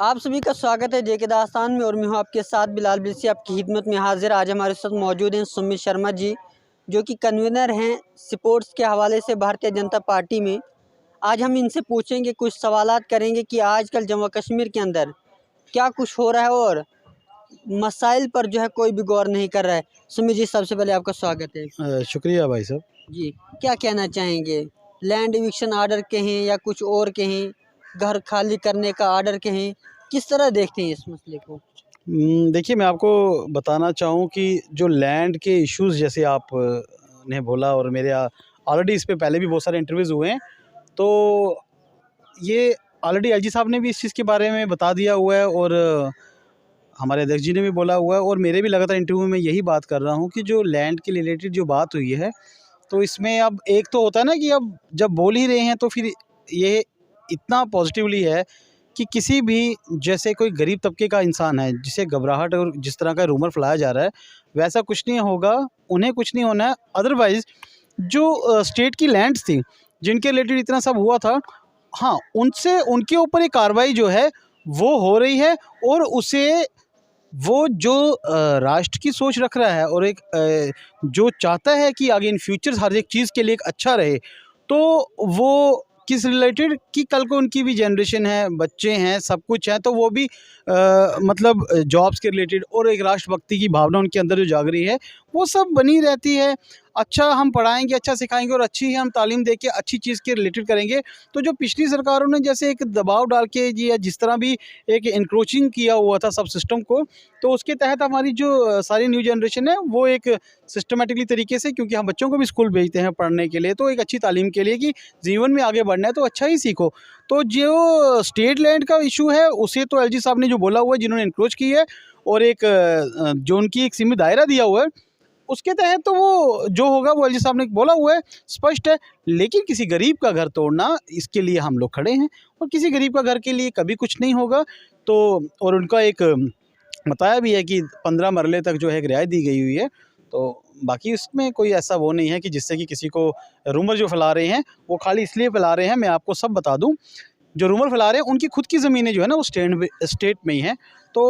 आप सभी का स्वागत है जेके दास्तान में और मैं हूं आपके साथ बिलाल बिलसी आपकी खिदमत में हाजिर। आज हमारे साथ मौजूद हैं सुमित शर्मा जी, जो कि कन्वीनर हैं स्पोर्ट्स के हवाले से भारतीय जनता पार्टी में। आज हम इनसे पूछेंगे, कुछ सवालात करेंगे कि आजकल जम्मू कश्मीर के अंदर क्या कुछ हो रहा है और मसाइल पर जो है कोई भी गौर नहीं कर रहा है। सुमित जी, सबसे पहले आपका स्वागत है। शुक्रिया भाई साहब। जी, क्या कहना चाहेंगे? लैंड इविक्शन आर्डर कहें या कुछ और कहें, घर खाली करने का आर्डर कहें, किस तरह देखते हैं इस मसले को? देखिए, मैं आपको बताना चाहूँ कि जो लैंड के इश्यूज़ जैसे आप ने बोला, और मेरे ऑलरेडी इस पे पहले भी बहुत सारे इंटरव्यूज़ हुए हैं, तो ये ऑलरेडी एलजी साहब ने भी इस चीज़ के बारे में बता दिया हुआ है, और हमारे अध्यक्ष जी ने भी बोला हुआ है, और मेरे भी लगातार इंटरव्यू में यही बात कर रहा हूँ कि जो लैंड के रिलेटेड जो बात हुई है, तो इसमें अब एक तो होता है ना कि अब जब बोल ही रहे हैं तो फिर ये इतना पॉजिटिवली है कि किसी भी जैसे कोई गरीब तबके का इंसान है जिसे घबराहट और जिस तरह का रूमर फैलाया जा रहा है, वैसा कुछ नहीं होगा, उन्हें कुछ नहीं होना है। अदरवाइज़ जो स्टेट की लैंड्स थी जिनके रिलेटेड इतना सब हुआ था, हाँ, उनसे उनके ऊपर एक कार्रवाई जो है वो हो रही है, और उसे वो जो राष्ट्र की सोच रख रहा है और एक जो चाहता है कि आगे इन फ्यूचर हर एक चीज़ के लिए एक अच्छा रहे, तो वो किस रिलेटेड कि कल को उनकी भी जनरेशन है, बच्चे हैं, सब कुछ है, तो वो भी मतलब जॉब्स के रिलेटेड और एक राष्ट्रभक्ति की भावना उनके अंदर जो जाग रही है वो सब बनी रहती है। अच्छा हम पढ़ाएंगे, अच्छा सिखाएंगे और अच्छी ही हम तालीम दे के अच्छी चीज़ के रिलेटेड करेंगे। तो जो पिछली सरकारों ने जैसे एक दबाव डाल के जी या जिस तरह भी एक इंक्रोचिंग किया हुआ था सब सिस्टम को, तो उसके तहत हमारी जो सारी न्यू जनरेशन है वो एक सिस्टमेटिकली तरीके से, क्योंकि हम बच्चों को भी स्कूल भेजते हैं पढ़ने के लिए, तो एक अच्छी तालीम के लिए कि जीवन में आगे बढ़ना है तो अच्छा ही सीखो। तो जो स्टेट लैंड का इशू है उसे तो एलजी साहब ने जो बोला हुआ है, जिन्होंने इंक्रोच की है और एक जो उनकी एक सीमित दायरा दिया हुआ है, उसके तहत तो वो जो होगा वो एलजी साहब ने बोला हुआ है, स्पष्ट है। लेकिन किसी गरीब का घर तोड़ना, इसके लिए हम लोग खड़े हैं, और किसी गरीब का घर के लिए कभी कुछ नहीं होगा। तो और उनका एक बताया भी है कि 15 मरले तक जो है एक रियायत दी गई हुई है। तो बाकी इसमें कोई ऐसा वो नहीं है कि जिससे कि किसी को रूमर जो फैला रहे हैं वो खाली इसलिए फैला रहे हैं। मैं आपको सब बता दूं, जो रूमर फैला रहे हैं उनकी खुद की ज़मीनें जो है ना वो स्टेट में ही हैं। तो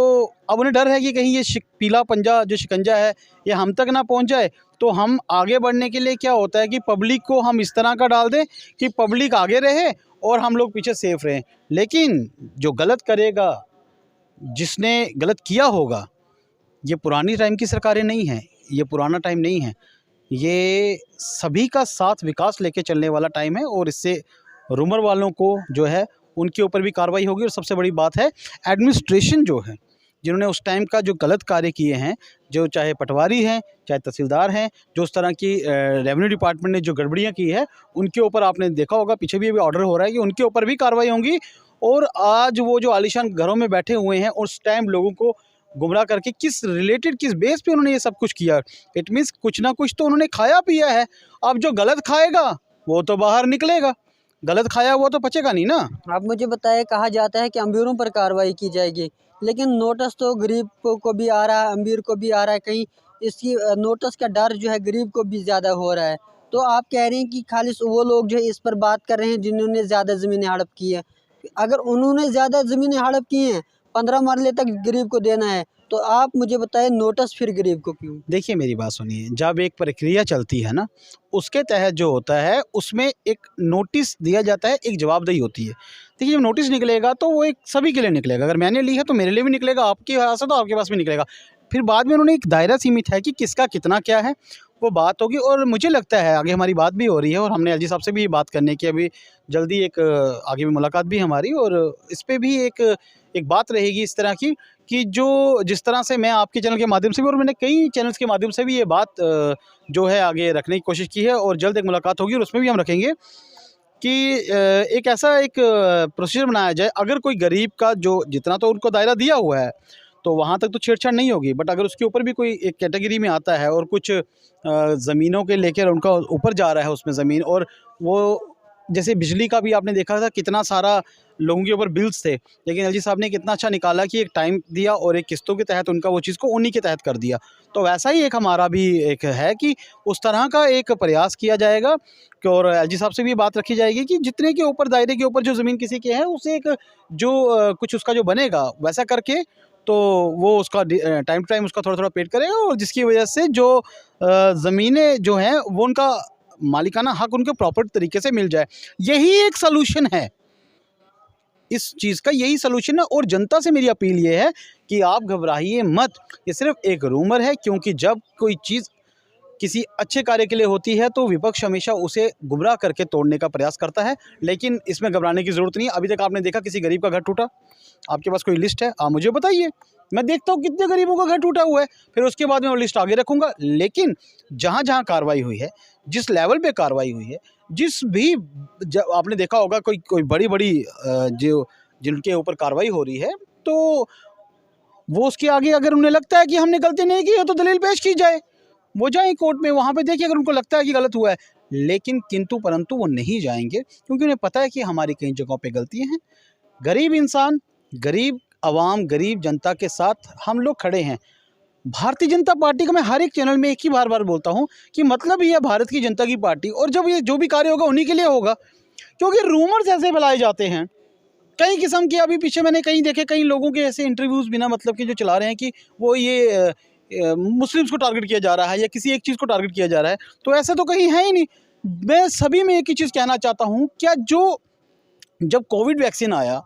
अब उन्हें डर है कि कहीं ये पीला पंजा जो शिकंजा है ये हम तक ना पहुंच जाए। तो हम आगे बढ़ने के लिए क्या होता है कि पब्लिक को हम इस तरह का डाल दें कि पब्लिक आगे रहे और हम लोग पीछे सेफ रहें। लेकिन जो गलत करेगा, जिसने गलत किया होगा, ये पुरानी टाइम की सरकारें नहीं हैं, ये पुराना टाइम नहीं है, ये सभी का साथ विकास लेके चलने वाला टाइम है। और इससे रूमर वालों को जो है उनके ऊपर भी कार्रवाई होगी। और सबसे बड़ी बात है, एडमिनिस्ट्रेशन जो है, जिन्होंने उस टाइम का जो गलत कार्य किए हैं, जो चाहे पटवारी हैं चाहे तहसीलदार हैं, जो उस तरह की रेवेन्यू डिपार्टमेंट ने जो गड़बड़ियाँ की है, उनके ऊपर आपने देखा होगा पीछे भी अभी ऑर्डर हो रहा है कि उनके ऊपर भी कार्रवाई होंगी। और आज वो जो आलीशान घरों में बैठे हुए हैं, उस टाइम लोगों को गुमराह करके किस रिलेटेड किस बेस पे उन्होंने ये सब कुछ किया, इट मीन्स कुछ ना कुछ तो उन्होंने खाया पिया है। अब जो गलत खाएगा वो तो बाहर निकलेगा, गलत खाया वो तो पचेगा नहीं ना। आप मुझे बताएं, कहा जाता है कि अमीरों पर कार्रवाई की जाएगी, लेकिन नोटिस तो गरीब को भी आ रहा है, अमीर को भी आ रहा है। कहीं इसकी नोटिस का डर जो है गरीब को भी ज़्यादा हो रहा है। तो आप कह रहे हैं कि खाली वो लोग जो है इस पर बात कर रहे हैं जिन्होंने ज़्यादा ज़मीनें हड़प की है। अगर उन्होंने ज़्यादा ज़मीनें हड़प की हैं, 15 मरले तक गरीब को देना है, तो आप मुझे बताएं नोटिस फिर गरीब को क्यों? देखिए मेरी बात सुनिए, जब एक प्रक्रिया चलती है ना, उसके तहत जो होता है उसमें एक नोटिस दिया जाता है, एक जवाबदेही होती है। देखिए जब नोटिस निकलेगा तो वो एक सभी के लिए निकलेगा, अगर मैंने ली है तो मेरे लिए भी निकलेगा, आपके पास है तो आपके पास भी निकलेगा। फिर बाद में उन्होंने एक दायरा सीमित है कि किसका कितना क्या है, वो बात होगी। और मुझे लगता है आगे हमारी बात भी हो रही है, और हमने एलजी साहब से भी ये बात करने की अभी जल्दी एक आगे भी मुलाकात भी हमारी, और इस पे भी एक बात रहेगी इस तरह की कि जो जिस तरह से मैं आपके चैनल के माध्यम से भी और मैंने कई चैनल्स के माध्यम से भी ये बात जो है आगे रखने की कोशिश की है, और जल्द एक मुलाकात होगी और उसमें भी हम रखेंगे कि एक ऐसा एक प्रोसीजर बनाया जाए। अगर कोई गरीब का जो जितना तो उनको दायरा दिया हुआ है तो वहाँ तक तो छेड़छाड़ नहीं होगी, बट अगर उसके ऊपर भी कोई एक कैटेगरी में आता है और कुछ ज़मीनों के लेकर उनका ऊपर जा रहा है उसमें ज़मीन, और वो जैसे बिजली का भी आपने देखा था कितना सारा लोगों के ऊपर बिल्स थे, लेकिन एलजी साहब ने कितना अच्छा निकाला कि एक टाइम दिया और एक किस्तों के तहत उनका वो चीज़ को उन्हीं के तहत कर दिया। तो वैसा ही एक हमारा भी एक है कि उस तरह का एक प्रयास किया जाएगा कि और एलजी साहब से भी बात रखी जाएगी कि जितने के ऊपर दायरे के ऊपर जो ज़मीन किसी के है उसे एक जो कुछ उसका जो बनेगा वैसा करके तो वो उसका टाइम टू टाइम उसका थोड़ा थोड़ा पेड करेगा, और जिसकी वजह से जो ज़मीनें जो हैं वो उनका मालिकाना हक उनको प्रॉपर तरीके से मिल जाए। यही एक सलूशन है, इस चीज़ का यही सलूशन है। और जनता से मेरी अपील ये है कि आप घबराइए मत, ये सिर्फ एक रूमर है, क्योंकि जब कोई चीज़ किसी अच्छे कार्य के लिए होती है तो विपक्ष हमेशा उसे गुमराह करके तोड़ने का प्रयास करता है, लेकिन इसमें घबराने की ज़रूरत नहीं है। अभी तक आपने देखा किसी गरीब का घर टूटा? आपके पास कोई लिस्ट है? आप मुझे बताइए, मैं देखता हूँ कितने गरीबों का घर टूटा हुआ है, फिर उसके बाद मैं वो लिस्ट आगे रखूँगा। लेकिन जहाँ जहाँ कार्रवाई हुई है, जिस लेवल पे कार्रवाई हुई है, जिस भी जब आपने देखा होगा कोई कोई बड़ी बड़ी जो जिनके ऊपर कार्रवाई हो रही है, तो वो उसके आगे अगर उन्हें लगता है कि हमने गलती नहीं की है तो दलील पेश की जाए, वो जाएँ कोर्ट में, वहाँ पे देखिए अगर उनको लगता है कि गलत हुआ है। लेकिन किंतु परंतु वो नहीं जाएँगे, क्योंकि उन्हें पता है कि हमारी कई जगहों पे गलतियाँ हैं। गरीब इंसान, गरीब आवाम, गरीब जनता के साथ हम लोग खड़े हैं। भारतीय जनता पार्टी का मैं हर एक चैनल में एक ही बार बोलता हूँ कि मतलब ये है भारत की जनता की पार्टी, और जब ये जो भी कार्य होगा उन्हीं के लिए होगा, क्योंकि रूमर्स ऐसे फैलाए जाते हैं कई किस्म के। अभी पीछे मैंने कहीं देखे, कई लोगों के ऐसे इंटरव्यूज़ बिना मतलब के जो चला रहे हैं कि वो ये मुस्लिम्स को टारगेट किया जा रहा है या किसी एक चीज़ को टारगेट किया जा रहा है, तो ऐसा तो कहीं है ही नहीं। मैं सभी में एक ही चीज़ कहना चाहता हूँ, क्या जो जब कोविड वैक्सीन आया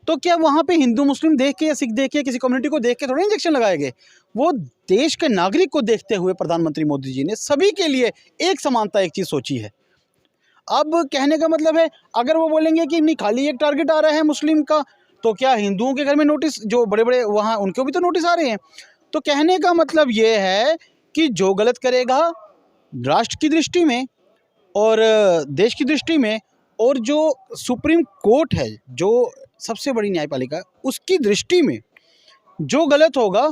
तो क्या वहाँ पे हिंदू मुस्लिम देख के या सिख देख के किसी कम्युनिटी को देख के थोड़ा इंजेक्शन लगाए गए? वो देश के नागरिक को देखते हुए प्रधानमंत्री मोदी जी ने सभी के लिए एक समानता एक चीज़ सोची है। अब कहने का मतलब है, अगर वो बोलेंगे कि नहीं खाली एक टारगेट आ रहा है मुस्लिम का, तो क्या हिंदुओं के घर में नोटिस जो बड़े बड़े वहाँ उनको भी तो नोटिस आ रहे हैं? तो कहने का मतलब ये है कि जो गलत करेगा राष्ट्र की दृष्टि में और देश की दृष्टि में, और जो सुप्रीम कोर्ट है जो सबसे बड़ी न्यायपालिका है उसकी दृष्टि में, जो गलत होगा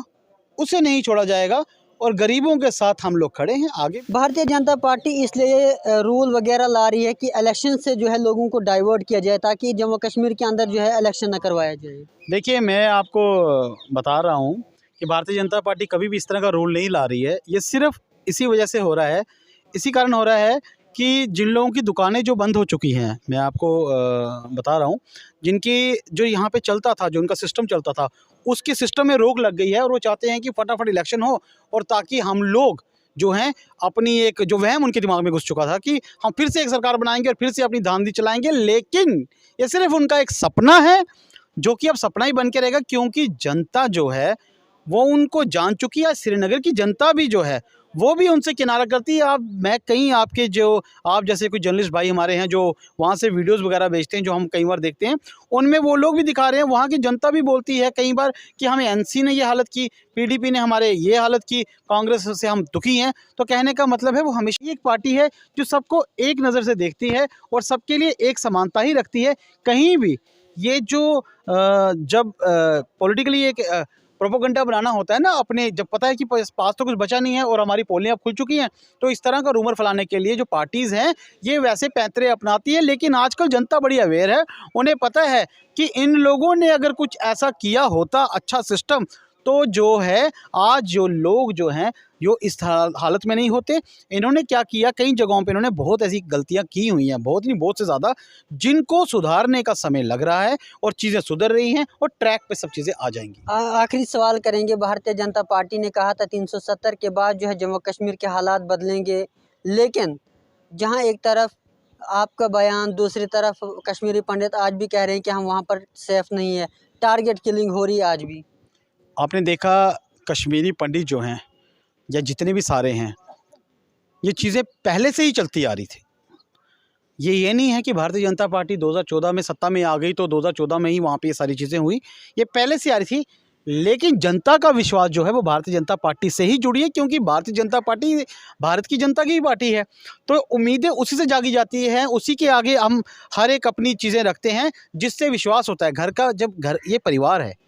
उसे नहीं छोड़ा जाएगा, और गरीबों के साथ हम लोग खड़े हैं आगे। भारतीय जनता पार्टी इसलिए रूल वगैरह ला रही है कि इलेक्शन से जो है लोगों को डाइवर्ट किया जाए, ताकि जम्मू कश्मीर के अंदर जो है इलेक्शन न करवाया जाए। देखिए, मैं आपको बता रहा हूँ कि भारतीय जनता पार्टी कभी भी इस तरह का रूल नहीं ला रही है। ये सिर्फ इसी वजह से हो रहा है, इसी कारण हो रहा है कि जिन लोगों की दुकानें जो बंद हो चुकी हैं, मैं आपको बता रहा हूँ, जिनकी जो यहाँ पे चलता था, जो उनका सिस्टम चलता था, उसके सिस्टम में रोक लग गई है, और वो चाहते हैं कि फटाफट इलेक्शन हो, और ताकि हम लोग जो हैं अपनी एक जो वहम उनके दिमाग में घुस चुका था कि हम फिर से एक सरकार बनाएंगे और फिर से अपनी धांधली चलाएंगे। लेकिन ये सिर्फ उनका एक सपना है, जो कि अब सपना ही बन के रहेगा, क्योंकि जनता जो है वो उनको जान चुकी है। श्रीनगर की जनता भी जो है वो भी उनसे किनारा करती है। मैं कहीं आपके जो आप जैसे कोई जर्नलिस्ट भाई हमारे हैं जो वहाँ से वीडियोस वगैरह भेजते हैं, जो हम कई बार देखते हैं, उनमें वो लोग भी दिखा रहे हैं, वहाँ की जनता भी बोलती है कई बार कि हमें एनसी ने ये हालत की, पीडीपी ने हमारे ये हालत की, कांग्रेस से हम दुखी हैं। तो कहने का मतलब है वो हमेशा एक पार्टी है जो सबको एक नज़र से देखती है और सबके लिए एक समानता ही रखती है। कहीं भी ये जो जब पॉलिटिकली एक प्रोपोगंडा बनाना होता है ना, अपने जब पता है कि पास तो कुछ बचा नहीं है और हमारी पोलियाँ अब खुल चुकी हैं, तो इस तरह का रूमर फैलाने के लिए जो पार्टीज़ हैं ये वैसे पैंतरे अपनाती है। लेकिन आजकल जनता बड़ी अवेयर है, उन्हें पता है कि इन लोगों ने अगर कुछ ऐसा किया होता अच्छा सिस्टम, तो जो है आज जो लोग जो हैं जो इस हालत में नहीं होते। इन्होंने क्या किया, कई जगहों पे इन्होंने बहुत ऐसी गलतियां की हुई हैं, बहुत नहीं बहुत से ज़्यादा, जिनको सुधारने का समय लग रहा है और चीज़ें सुधर रही हैं और ट्रैक पे सब चीज़ें आ जाएंगी। आखिरी सवाल करेंगे, भारतीय जनता पार्टी ने कहा था 370 के बाद जो है जम्मू कश्मीर के हालात बदलेंगे, लेकिन जहां एक तरफ आपका बयान, दूसरी तरफ कश्मीरी पंडित आज भी कह रहे हैं कि हम वहां पर सेफ नहीं है, टारगेट किलिंग हो रही है आज भी। आपने देखा कश्मीरी पंडित जो हैं या जितने भी सारे हैं, ये चीज़ें पहले से ही चलती आ रही थी। ये नहीं है कि भारतीय जनता पार्टी 2014 में सत्ता में आ गई तो 2014 में ही वहाँ पे ये सारी चीज़ें हुई, ये पहले से आ रही थी। लेकिन जनता का विश्वास जो है वो भारतीय जनता पार्टी से ही जुड़ी है, क्योंकि भारतीय जनता पार्टी भारत की जनता की ही पार्टी है, तो उम्मीदें उसी से जागी जाती हैं, उसी के आगे हम हर एक अपनी चीज़ें रखते हैं जिससे विश्वास होता है। घर का जब घर ये परिवार है,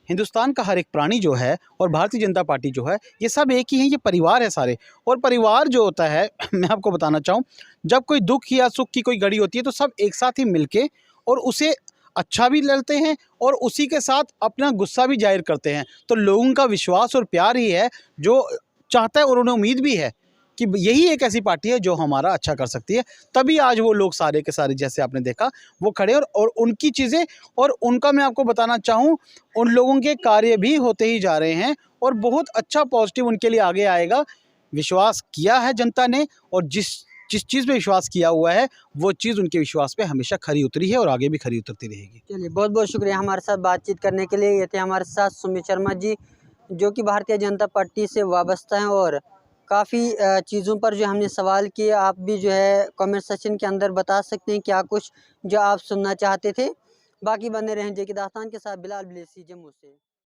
हिंदुस्तान का हर एक प्राणी जो है और भारतीय जनता पार्टी जो है, ये सब एक ही हैं, ये परिवार है सारे। और परिवार जो होता है मैं आपको बताना चाहूँ, जब कोई दुख या सुख की कोई घड़ी होती है तो सब एक साथ ही मिलके और उसे अच्छा भी लड़ते हैं और उसी के साथ अपना गुस्सा भी जाहिर करते हैं। तो लोगों का विश्वास और प्यार ही है जो चाहता है, और उन्हें उम्मीद भी है कि यही एक ऐसी पार्टी है जो हमारा अच्छा कर सकती है। तभी आज वो लोग सारे के सारे, जैसे आपने देखा, वो खड़े और उनकी चीज़ें और उनका, मैं आपको बताना चाहूँ, उन लोगों के कार्य भी होते ही जा रहे हैं और बहुत अच्छा पॉजिटिव उनके लिए आगे आएगा। विश्वास किया है जनता ने, और जिस जिस चीज़ पे विश्वास किया हुआ है वो चीज़ उनके विश्वास पे हमेशा खरी उतरी है और आगे भी खरी उतरती रहेगी। चलिए, बहुत बहुत शुक्रिया हमारे साथ बातचीत करने के लिए। ये थे हमारे साथ सुमित शर्मा जी, जो कि भारतीय जनता पार्टी से वाबस्ता हैं, और काफ़ी चीज़ों पर जो हमने सवाल किए, आप भी जो है कमेंट सेक्शन के अंदर बता सकते हैं क्या कुछ जो आप सुनना चाहते थे। बाकी बने रहें जे की दास्तान के साथ। बिलाल बिलेसी जम्मू से।